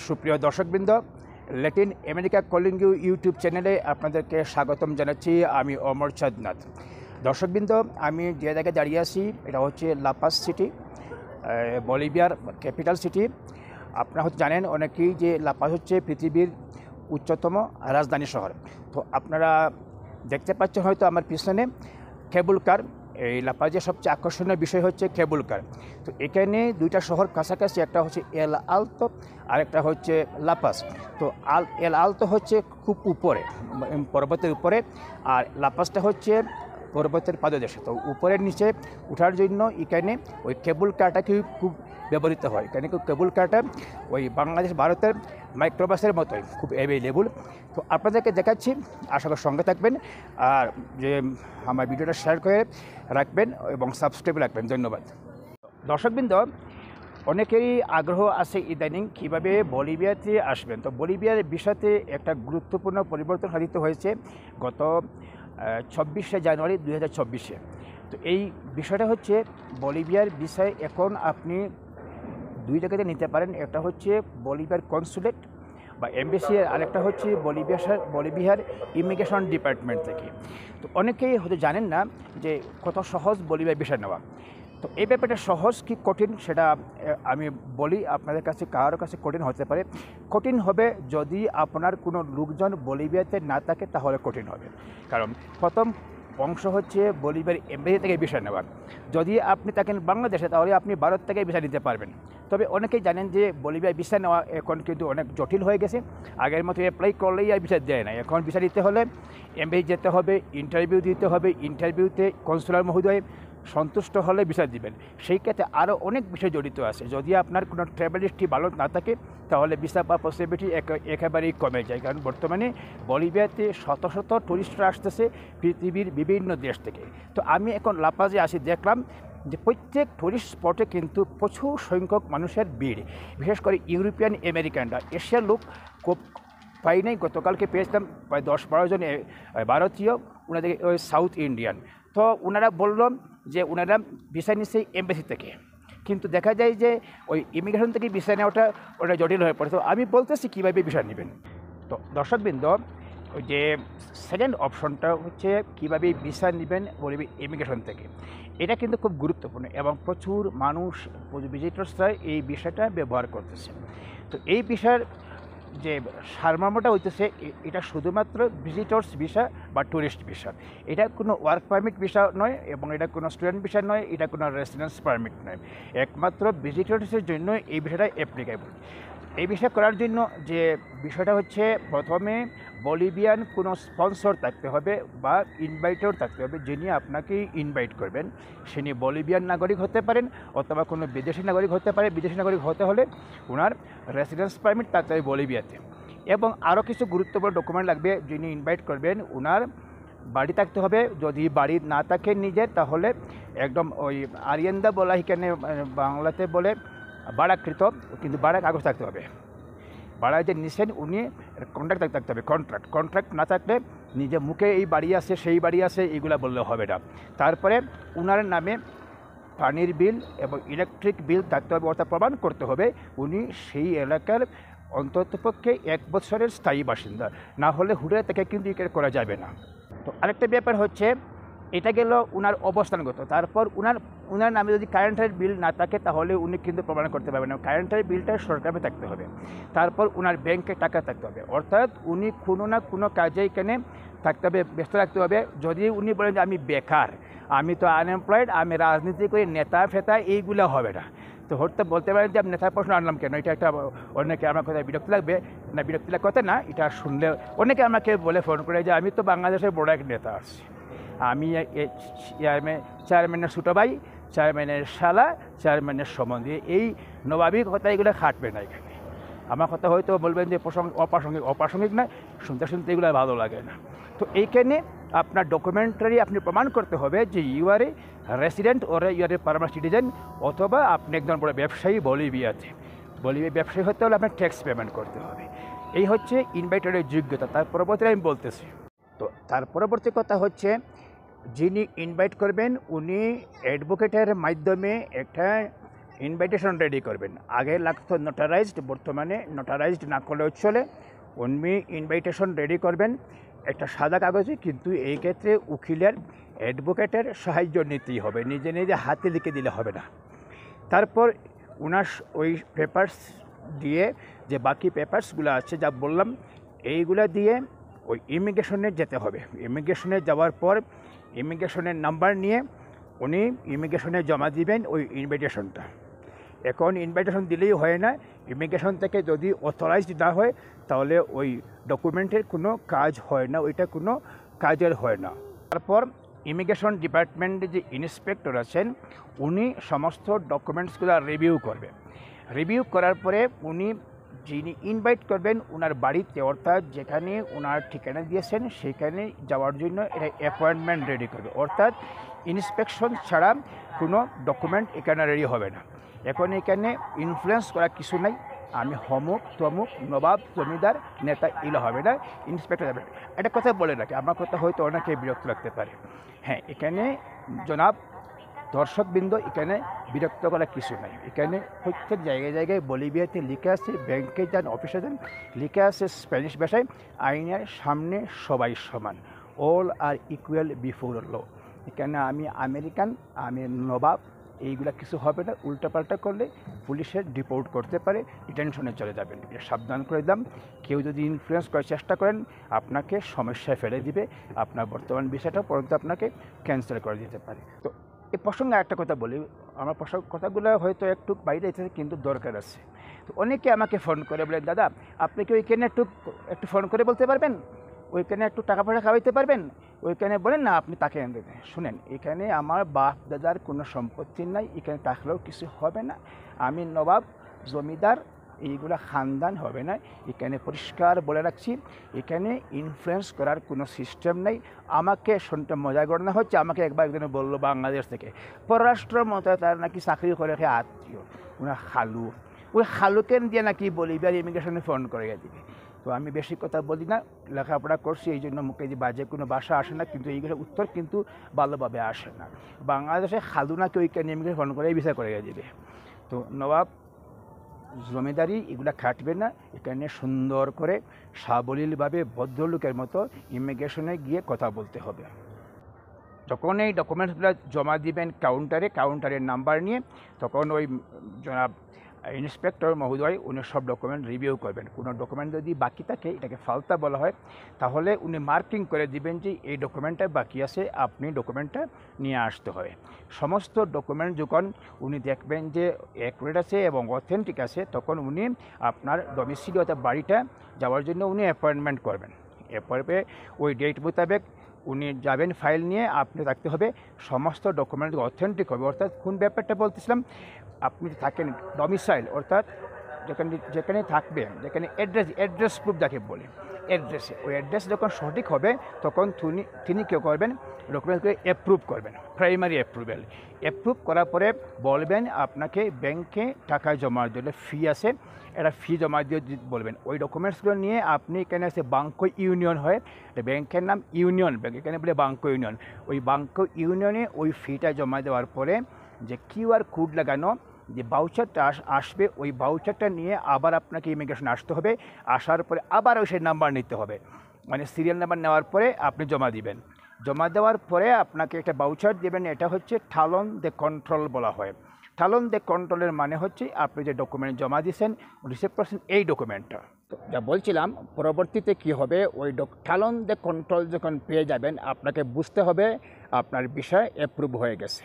সুপ্রিয় দর্শকবৃন্দ, Latin America calling you YouTube চ্যানেলে আপনাদেরকে স্বাগতম জানাচ্ছি। আমি অমর চাঁদনাথ। দর্শকবৃন্দ, আমি যে জায়গায় দাঁড়িয়ে আছি এটা হচ্ছে লাপাস সিটি, বলিভিয়ার ক্যাপিটাল সিটি। আপনারা হয়তো জানেন অনেকেই যে লাপাস হচ্ছে পৃথিবীর উচ্চতম রাজধানী শহর। তো আপনারা দেখতে পাচ্ছেন হয়তো আমার পিছনে কেবল কার। এই লাপাজের সবচেয়ে আকর্ষণীয় বিষয় হচ্ছে কেবল কার। তো এখানে দুইটা শহর কাছাকাছি, একটা হচ্ছে এল আলতো আর একটা হচ্ছে লাপাস। তো এল আলতো হচ্ছে খুব উপরে, পর্বতের উপরে, আর লাপাসটা হচ্ছে পর্বতের পাদদেশে। তো উপরের নিচে ওঠার জন্য এখানে ওই কেবল কারটা খুব ব্যবহৃত হয়। এখানে কেবল কারটা ওই বাংলাদেশ ভারতের মাইক্রোবাসের মতোই খুব অ্যাভেলেবল। তো আপনাদেরকে দেখাচ্ছি, আশা করি সঙ্গে থাকবেন আর যে আমার ভিডিওটা শেয়ার করে রাখবেন এবং সাবস্ক্রাইব রাখবেন। ধন্যবাদ। দর্শকবৃন্দ, অনেকেরই আগ্রহ আছে ইদানিং কীভাবে বলিভিয়াতে আসবেন। তো বলিভিয়ার বিষয়তে একটা গুরুত্বপূর্ণ পরিবর্তন সাধিত হয়েছে গত 26শে জানুয়ারি 2024-এ। তো এই বিষয়টা হচ্ছে বলিভিয়ার বিষয় এখন আপনি দুই জায়গাতে নিতে পারেন। একটা হচ্ছে বলিভিয়ার কনসুলেট বা এমবেসি, আর একটা হচ্ছে বলিভিয়ার ইমিগ্রেশন ডিপার্টমেন্ট থেকে। তো অনেকেই হয়তো জানেন না যে কত সহজ বলিভিয়ার বিষয় নেওয়া। তো এই ব্যাপারটা সহজ কি কঠিন সেটা আমি বলি আপনাদের কাছে। কারোর কাছে কঠিন হতে পারে। কঠিন হবে যদি আপনার কোনো লোকজন বলিভিয়াতে না থাকে, তাহলে কঠিন হবে। কারণ প্রথম অংশ হচ্ছে বলিভিয়ার এমবেসি থেকে ভিসা নেওয়ার। যদি আপনি থাকেন বাংলাদেশে, তাহলে আপনি ভারত থেকে ভিসা নিতে পারবেন। তবে অনেকেই জানেন যে বলিভিয়ার ভিসা নেওয়া এখন কিন্তু অনেক জটিল হয়ে গেছে। আগের মতো অ্যাপ্লাই করলেই আর ভিসা দেয় না। এখন ভিসা দিতে হলে এমবেসি যেতে হবে, ইন্টারভিউ দিতে হবে। ইন্টারভিউতে কনসুলার মহোদয় সন্তুষ্ট হলে ভিসা দিবেন। সেই ক্ষেত্রে আরও অনেক বিষয় জড়িত আছে। যদি আপনার কোনো ট্রাভেল হিস্ট্রি ভালো না থাকে, তাহলে ভিসা পাওয়ার পসিবিলিটি একেবারেই কমে যায়। কারণ বর্তমানে বলিভিয়াতে শত শত টুরিস্টরা আসতেছে পৃথিবীর বিভিন্ন দেশ থেকে। তো আমি এখন লাপাজে আসি, দেখলাম যে প্রত্যেক টুরিস্ট স্পটে কিন্তু প্রচুর সংখ্যক মানুষের ভিড়। বিশেষ করে ইউরোপিয়ান আমেরিকানরা, এশিয়ার লোক খুব পাই নাই। গতকালকে পেয়েছিলাম প্রায় 10-12 জন ভারতীয়, ওনাদের ওই সাউথ ইন্ডিয়ান। তো ওনারা বলল যে ওনারা ভিসা নিচ্ছে এমবেসি থেকে, কিন্তু দেখা যায় যে ওই ইমিগ্রেশন থেকে ভিসা নেওয়াটা ওটা জটিল হয়ে পড়ে। তো আমি বলতেছি কীভাবে ভিসা নেবেন। তো দর্শকবৃন্দ, ওই যে সেকেন্ড অপশনটা হচ্ছে কীভাবে ভিসা নেবেন বলবে ইমিগ্রেশন থেকে। এটা কিন্তু খুব গুরুত্বপূর্ণ এবং প্রচুর মানুষ, ভিজিটর্সরা এই বিষয়টা ব্যবহার করতেছে। তো এই বিষয়ের যে সারমর্মটা হইতেছে, এটা শুধুমাত্র ভিজিটর্স ভিসা বা ট্যুরিস্ট ভিসা। এটা কোনো ওয়ার্ক পারমিট ভিসা নয় এবং এটা কোনো স্টুডেন্ট ভিসা নয়, এটা কোনো রেসিডেন্স পারমিট নয়। একমাত্র ভিজিটর্সের জন্য এই বিষয়টা অ্যাপ্লিকেবল। এই বিষয় করার জন্য যে বিষয়টা হচ্ছে, প্রথমে বলিভিয়ান কোনো স্পন্সর থাকতে হবে বা ইনভাইটর থাকতে হবে। যিনি আপনাকে ইনভাইট করবেন তিনি বলিভিয়ান নাগরিক হতে পারেন অথবা কোনো বিদেশি নাগরিক হতে পারে। বিদেশি নাগরিক হতে হলে ওনার রেসিডেন্স পারমিট থাকতে হবে বলিভিয়াতে। এবং আরও কিছু গুরুত্বপূর্ণ ডকুমেন্ট লাগবে। যিনি ইনভাইট করবেন ওনার বাড়ি থাকতে হবে। যদি বাড়ি না থাকে নিজের, তাহলে একদম ওই আরিয়েন্দা বলা এখানে বাংলাতে বলে বাড়াকৃত, কিন্তু বাড়া কাগজ থাকতে হবে। ভাড়া যে নিছেন উনি কন্ট্রাক্ট থাকতে হবে। কন্ট্রাক্ট না থাকলে নিজে মুখে এই বাড়ি আছে সেই বাড়ি আছে এইগুলো বললে হবে না। তারপরে ওনার নামে পানির বিল এবং ইলেকট্রিক বিল থাকতে হবে, অর্থাৎ প্রমাণ করতে হবে উনি সেই এলাকার অন্ততপক্ষে 1 বছরের স্থায়ী বাসিন্দা। না হলে হুড়ে থেকে কিন্তু করা যাবে না। তো আরেকটা ব্যাপার হচ্ছে, এটা গেল ওনার অবস্থানগত। তারপর ওনার নামে যদি কারেন্টের বিল না থাকে, তাহলে উনি কিন্তু প্রমাণ করতে পারবেন না। কারেন্টের বিলটা সরকারে থাকতে হবে। তারপর ওনার ব্যাংকে টাকা থাকতে হবে, অর্থাৎ উনি কোনো না কোনো কাজে এখানে থাকতে হবে, ব্যস্ত রাখতে হবে। যদি উনি বলেন যে আমি বেকার, আমি তো আনএমপ্লয়েড, আমি রাজনীতি করি, নেতা ফেতা, এইগুলো হবে না। তো বলতে পারেন যে আমি নেতার প্রশ্ন আনলাম কেন। এটা একটা অনেকে আমার কথা বিরক্তি লাগবে না, বিরক্তি লাগ কথা না, এটা শুনলে অনেকে আমাকে বলে ফোন করে যে আমি তো বাংলাদেশের বড় এক নেতা আছি, আমি চেয়ারম্যানের ছোটো ভাই, চেয়ারম্যানের শালা, চেয়ারম্যানের সম্বন্ধে, এই নবাবী কথা এগুলো খাটবে না এখানে। আমার কথা হয়তো বলবেন যে অপ্রাসঙ্গিক না, শুনতে এগুলো ভালো লাগে না। তো এইখানে আপনার ডকুমেন্টারি আপনি প্রমাণ করতে হবে যে you are a resident or you are a permanent citizen, অথবা আপনি একজন বড় ব্যবসায়ী বলিভিয়াতে। বলিভিয়া ব্যবসায়ী হতে হলে আপনার ট্যাক্স পেমেন্ট করতে হবে। এই হচ্ছে ইনভাইটারের যোগ্যতা। তার পরবর্তীতে আমি বলতেছি। তো তার পরবর্তী কথা হচ্ছে, যিনি ইনভাইট করবেন উনি অ্যাডভোকেটের মাধ্যমে একটা ইনভাইটেশন রেডি করবেন। আগে লাগতো নোটারাইজড, বর্তমানে নোটারাইজড না করলেও চলে। উনি ইনভাইটেশন রেডি করবেন একটা সাদা কাগজে, কিন্তু এই ক্ষেত্রে উকিলের অ্যাডভোকেটের সাহায্য নিতেই হবে, নিজে নিজে হাতে লিখে দিলে হবে না। তারপর ওনার ওই পেপারস দিয়ে, যে বাকি পেপারসগুলো আছে যা বললাম, এইগুলো দিয়ে ওই ইমিগ্রেশনে যেতে হবে। ইমিগ্রেশনে যাওয়ার পর ইমিগ্রেশনের নাম্বার নিয়ে উনি ইমিগ্রেশনে জমা দিবেন ওই ইনভাইটেশনটা। এখন ইনভাইটেশন দিলেই হয় না, ইমিগ্রেশন থেকে যদি অথরাইজড না হয় তাহলে ওই ডকুমেন্টের কোনো কাজ হয় না, ওইটা কোনো কাজের হয় না। তারপর ইমিগ্রেশন ডিপার্টমেন্টে যে ইন্সপেক্টর আছেন উনি সমস্ত ডকুমেন্টসগুলো রিভিউ করবেন। রিভিউ করার পরে উনি যিনি ইনভাইট করবেন ওনার বাড়িতে, অর্থাৎ যেখানে ওনার ঠিকানা দিয়েছেন সেখানে যাওয়ার জন্য এটা অ্যাপয়েন্টমেন্ট রেডি করবে। অর্থাৎ ইন্সপেকশন ছাড়া কোনো ডকুমেন্ট এখানে রেডি হবে না। এখন এখানে ইনফ্লুয়েন্স করা কিছু নাই, আমি হমুক তমুক নবাব জমিদার নেতা এগুলো হবে না, ইন্সপেক্টর যাবে। একটা কথা বলে রাখি, আমার কথা হয়তো অনেকে বিরক্ত লাগতে পারে। হ্যাঁ, এখানে জনাব দর্শকবৃন্দ, এখানে বিরক্ত করা কিছু নাই। এখানে প্রত্যেক জায়গায় জায়গায় বলিভিয়াতে লিখে আছে, ব্যাংকে যান, অফিসে যান, লিখে আছে স্প্যানিশ ভাষায়, আইনের সামনে সবাই সমান, অল আর ইকুয়াল বিফোর ল। এখানে আমি আমেরিকান, আমি নবাব, এইগুলা কিছু হবে না। উল্টাপাল্টা করলে পুলিশের ডিপোর্ট করতে পারে, ডিটেনশনে চলে যাবেন। এটা সাবধান করে দিলাম। কেউ যদি ইনফ্লুয়েন্স করার চেষ্টা করেন আপনাকে সমস্যায় ফেলে দিবে, আপনার বর্তমান বিষয়টা পরন্ত আপনাকে ক্যান্সেল করে দিতে পারে। তো এই প্রসঙ্গে একটা কথা বলি, আমার কথাগুলো হয়তো একটু বাইরে যেতে কিন্তু দরকার আছে। তো অনেকে আমাকে ফোন করে বলেন, দাদা আপনি কি ওইখানে একটু ফোন করে বলতে পারবেন, ওইখানে একটু টাকা পয়সা খাওয়াইতে পারবেন, ওইখানে বলেন না আপনি তাকে এনে দেবেন। শুনেন, এখানে আমার বাপ দাদার কোনো সম্পত্তি নাই, এখানে থাকলেও কিছু হবে না। আমি নবাব জমিদার এইগুলো খানদান হবে না। এখানে পরিষ্কার বলে রাখছি, এখানে ইনফ্লুয়েন্স করার কোনো সিস্টেম নেই। আমাকে শুনতে মজা করানো হচ্ছে, আমাকে একবার একজনে বললো বাংলাদেশ থেকে, পররাষ্ট্র মন্ত্রণালয় তার নাকি চাকরি করে আত্মীয়, ওনার খালু, ওই খালুকে দিয়ে নাকি বলিভিয়ার ইমিগ্রেশনে ফোন করে দিবে। তো আমি বেশি কথা বলি না, লেখাপড়া করছি এই জন্য মুখে যে বাজে কোনো ভাষা আসে না, কিন্তু এইগুলো উত্তর কিন্তু ভালোভাবে আসে না। বাংলাদেশে খালু নাকি ওইখানে ইমিগ্রেশন ফোন করে ভিসা করে দিবে। তো নবাব জমিদারি এগুলা খাটবে না, এখানে সুন্দর করে সাবলীলভাবে ভদ্রলোকের মতো ইমিগ্রেশনে গিয়ে কথা বলতে হবে। যখন এই ডকুমেন্টসগুলো জমা দিবেন কাউন্টারের নাম্বার নিয়ে, তখন ওই জনাব ইন্সপেক্টর মহোদয় উনি সব ডকুমেন্ট রিভিউ করবেন। কোনো ডকুমেন্ট যদি বাকি থাকে, এটাকে ফালতা বলা হয়, তাহলে উনি মার্কিং করে দিবেন যে এই ডকুমেন্টটা বাকি আছে, আপনি ডকুমেন্টটা নিয়ে আসতে হবে। সমস্ত ডকুমেন্ট যখন উনি দেখবেন যে অ্যাকুরেট আছে এবং অথেন্টিক আছে, তখন উনি আপনার ডোমিসাইল অর্থাৎ বাড়িটা যাওয়ার জন্য উনি অ্যাপয়েন্টমেন্ট করবেন। এরপরে ওই ডেট মোতাবেক উনি যাবেন, ফাইল নিয়ে আপনি রাখতে হবে। সমস্ত ডকুমেন্ট অথেন্টিক হবে, অর্থাৎ কোন ব্যাপারটা বলতেছিলাম, আপনি থাকেন ডোমিসাইল অর্থাৎ যেখানে থাকবেন, যেখানে অ্যাড্রেস প্রুফ যাকে বলে, অ্যাড্রেসে ওই অ্যাড্রেস যখন সঠিক হবে তখন তিনি কেউ করবেন, ডকুমেন্টকে অ্যাপ্রুভ করবেন, প্রাইমারি অ্যাপ্রুভ করার পরে বলবেন আপনাকে ব্যাংকে টাকা জমার জন্য ফি আছে, একটা ফি জমা দিয়ে বলবেন। ওই ডকুমেন্টসগুলো নিয়ে আপনি এখানে আছে বাঙ্কো ইউনিয়ন হয়, ব্যাংকের নাম ইউনিয়ন ব্যাংক, এখানে বলে বাঙ্কো ইউনিয়ন। ওই বাঙ্কো ইউনিয়নে ওই ফিটা জমা দেওয়ার পরে যে কিউআর কোড লাগানো যে ভাউচারটা আসবে, ওই ভাউচারটা নিয়ে আবার আপনাকে ইমিগ্রেশন আসতে হবে। আসার পরে আবার ওই সেই নাম্বার নিতে হবে, মানে সিরিয়াল নাম্বার নেওয়ার পরে আপনি জমা দিবেন। জমা দেওয়ার পরে আপনাকে একটা ভাউচার দেবেন, এটা হচ্ছে ঠালন দ্য কন্ট্রোল বলা হয়। ঠালন দ্য কন্ট্রোলের মানে হচ্ছে আপনি যে ডকুমেন্ট জমা দিয়েছেন, রিসিভ করছেন এই ডকুমেন্টটা। তো যা বলছিলাম, পরবর্তীতে কি হবে, ওই ঠালন দ্য কন্ট্রোল যখন পেয়ে যাবেন, আপনাকে বুঝতে হবে আপনার বিষয় অ্যাপ্রুভ হয়ে গেছে।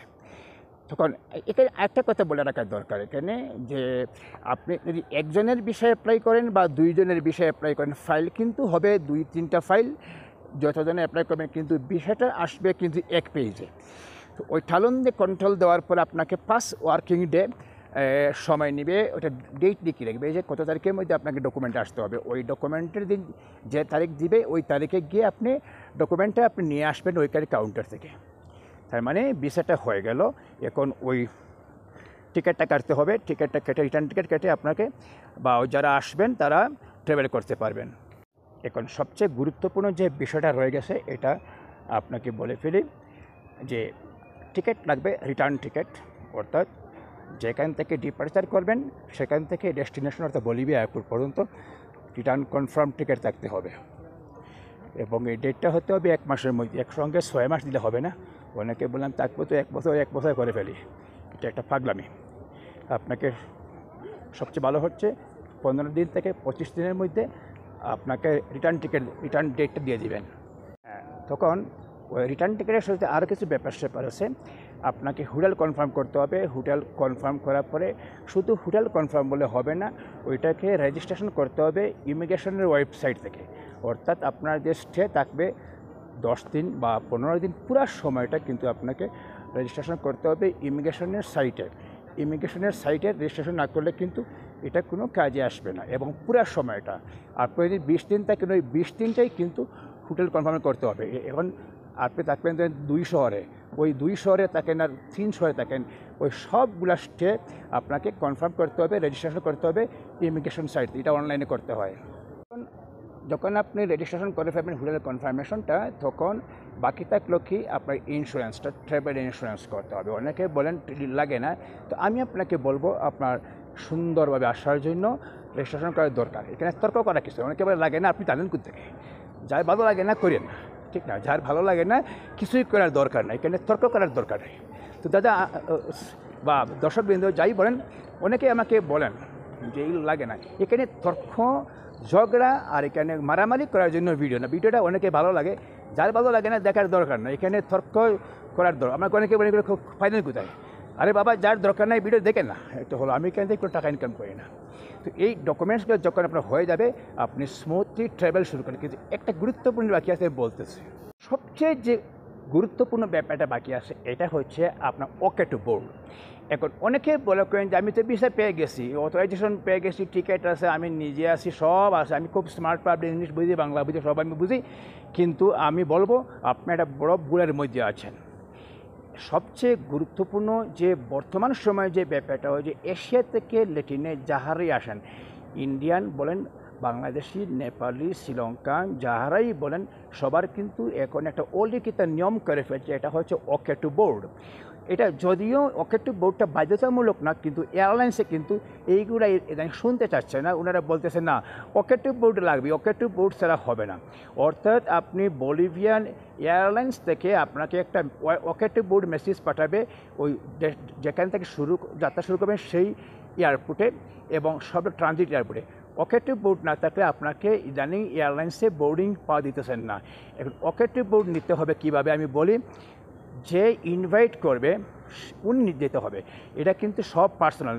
তখন এখানে একটা কথা বলে রাখা দরকার, এখানে যে আপনি যদি একজনের বিষয়ে অ্যাপ্লাই করেন বা দুইজনের বিষয়ে অ্যাপ্লাই করেন, ফাইল কিন্তু হবে 2-3টা ফাইল, যতজনে অ্যাপ্লাই করবেন কিন্তু বিষয়টা আসবে কিন্তু এক পেজে। তো ওই ঠালন দিয়ে কন্ট্রোল দেওয়ার পর আপনাকে 5 ওয়ার্কিং ডে সময় নেবে, ওটা ডেট লিখে রাখবে যে কত তারিখের মধ্যে আপনাকে ডকুমেন্ট আসতে হবে। ওই ডকুমেন্টের দিন যে তারিখ দিবে ওই তারিখে গিয়ে আপনি ডকুমেন্টটা আপনি নিয়ে আসবেন ওইখানে কাউন্টার থেকে। তার মানে ভিসাটা হয়ে গেল। এখন ওই টিকিটটা কাটতে হবে, টিকিটটা কেটে রিটার্ন টিকিট কেটে আপনাকে বা যারা আসবেন তারা ট্রাভেল করতে পারবেন। এখন সবচেয়ে গুরুত্বপূর্ণ যে বিষয়টা রয়ে গেছে, এটা আপনাকে বলে ফেলি যে টিকিট লাগবে, রিটার্ন টিকিট, অর্থাৎ যেখান থেকে ডিপার্চার করবেন সেখান থেকে ডেস্টিনেশন অর্থাৎ বলিভিয়া এয়ারপোর্ট পর্যন্ত রিটার্ন কনফার্ম টিকিট থাকতে হবে এবং এই ডেটটা হতে হবে 1 মাসের মধ্যে। একসঙ্গে 6 মাস দিলে হবে না। অনেকে বললাম থাকবো তো 1 বছর করে ফেলি, এটা একটা পাগলামি। আপনাকে সবচেয়ে ভালো হচ্ছে 15 দিন থেকে 25 দিনের মধ্যে আপনাকে রিটার্ন ডেটটা দিয়ে দিবেন। তখন ওই রিটার্ন টিকিটের সাথে আরও কিছু ব্যাপার আছে। আপনাকে হোটেল কনফার্ম করতে হবে। হোটেল কনফার্ম করার পরে শুধু হোটেল কনফার্ম বলে হবে না, ওইটাকে রেজিস্ট্রেশন করতে হবে ইমিগ্রেশনের ওয়েবসাইট থেকে। অর্থাৎ আপনার যে স্টে থাকবে 10 দিন বা 15 দিন, পুরো সময়টা কিন্তু আপনাকে রেজিস্ট্রেশন করতে হবে ইমিগ্রেশনের সাইটে। ইমিগ্রেশনের সাইটে রেজিস্ট্রেশন না করলে কিন্তু এটা কোনো কাজে আসবে না। এবং পুরো সময়টা আপনি যদি 20 দিন থাকেন, ওই 20 দিনটাই কিন্তু হোটেল কনফার্ম করতে হবে। এখন আপনি থাকবেন 2 শহরে, ওই 2 শহরে থাকেন আর 3 শহরে থাকেন, ওই সবগুলা স্টে আপনাকে কনফার্ম করতে হবে, রেজিস্ট্রেশন করতে হবে ইমিগ্রেশন সাইট। এটা অনলাইনে করতে হয়। যখন আপনি রেজিস্ট্রেশন করে ফেলবেন হোটেলের কনফার্মেশনটা, তখন বাকি থাকলো কি আপনার ইন্স্যুরেন্সটা, ট্রাভেল ইন্স্যুরেন্স করতে হবে। অনেকে বলেন লাগে না, তো আমি আপনাকে বলবো আপনার সুন্দরভাবে আসার জন্য রেজিস্ট্রেশন করার দরকার। এখানে তর্ক করা কিছু, অনেকে বলে লাগে না, আপনি জানেন কোথেকে। যার ভালো লাগে না করেন না, ঠিক না? যার ভালো লাগে না কিছুই করার দরকার নাই, এখানে তর্ক করার দরকার নেই। তো দাদা বা দর্শকবৃন্দ যাই বলেন, অনেকে আমাকে বলেন যে এই লাগে না, এখানে তর্ক ঝগড়া আর এখানে মারামারি করার জন্য ভিডিও না। ভিডিওটা অনেকে ভালো লাগে, যার ভালো লাগে না দেখার দরকার না, এখানে তর্ক করার দরকার। আমাকে অনেকে বলে খুব ফাইনাল কোথায়, আরে বাবা যার দরকার নাই ভিডিও দেখেন না, একটু হলো। আমি এখান থেকে কোনো টাকা ইনকাম করি না। তো এই ডকুমেন্টসগুলো যখন আপনার হয়ে যাবে, আপনি স্মুথলি ট্রাভেল শুরু করেন। কিন্তু একটা গুরুত্বপূর্ণ বাকি আছে বলতেছি, সবচেয়ে যে গুরুত্বপূর্ণ ব্যাপারটা বাকি আছে এটা হচ্ছে আপনার ওকে টু বোর্ড। এখন অনেকে বলে করেন যে আমি তো ভিসা পেয়ে গেছি, অথরাইজেশন পেয়ে গেছি, টিকিট আছে, আমি নিজে আছি, সব আছে, আমি খুব স্মার্ট পাবলিক, ইংলিশ বুঝি, বাংলা বুঝি, সব আমি বুঝি। কিন্তু আমি বলবো আপনি একটা বড় ভুলের মধ্যে আছেন। সবচেয়ে গুরুত্বপূর্ণ যে বর্তমান সময়ে যে ব্যাপারটা হয় যে এশিয়া থেকে ল্যাটিনে যাহারাই আসেন, ইন্ডিয়ান বলেন, বাংলাদেশি, নেপালি, শ্রীলঙ্কান, যাহারাই বলেন, সবার কিন্তু এখন একটা অলিখিত নিয়ম করে ফেলছে, এটা হচ্ছে ওকে টু বোর্ড। এটা যদিও ওকে টু বোর্ডটা বাধ্যতামূলক না, কিন্তু এয়ারলাইন্সে কিন্তু এইগুলো শুনতে চাচ্ছে না। ওনারা বলতেছে না ওকে টু বোর্ড লাগবে, ওকে টু বোর্ড ছাড়া হবে না। অর্থাৎ আপনি বলিভিয়ান এয়ারলাইন্স থেকে আপনাকে একটা ওকে টু বোর্ড মেসেজ পাঠাবে, ওই যেখান থেকে যাত্রা শুরু করবেন সেই এয়ারপোর্টে এবং সব ট্রানজিট এয়ারপোর্টে। ওকে টু বোর্ড না থাকলে আপনাকে ইদানিং এয়ারলাইন্সে বোর্ডিং পাওয়া দিতেছেন না। এখন ওকে টু বোর্ড নিতে হবে কীভাবে আমি বলি, যে ইনভাইট করবে উনি যেতে হবে। এটা কিন্তু সব পার্সোনাল,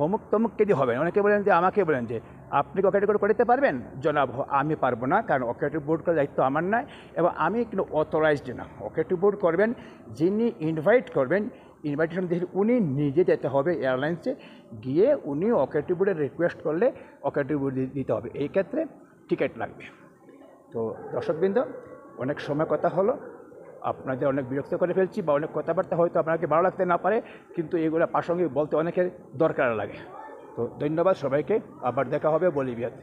অমুক তমুককে দিয়ে হবে। অনেকে বলেন যে আমাকে বলেন যে আপনি ওকে টু বোর্ড করতে পারবেন, জনাব আমি পারবো না, কারণ ওকে টু বোর্ড করার দায়িত্ব আমার নয় এবং আমি কিন্তু অথরাইজড না। ওকে টু বোর্ড করবেন যিনি ইনভাইট করবেন, ইনভাইটেশন দিয়ে উনি নিজে যেতে হবে এয়ারলাইন্সে, গিয়ে উনি ওকে টু বোর্ডের রিকোয়েস্ট করলে ওকে টু বোর্ড দিতে হবে। এই ক্ষেত্রে টিকিট লাগবে। তো দর্শকবৃন্দ, অনেক সময় কথা হলো, আপনাদের অনেক বিরক্ত করে ফেলছি বা অনেক কথাবার্তা হয়তো আপনাকে ভালো লাগতে না পারে, কিন্তু এগুলো প্রাসঙ্গিক বলতে অনেকের দরকার লাগে। তো ধন্যবাদ সবাইকে, আবার দেখা হবে বলিভিয়াতে।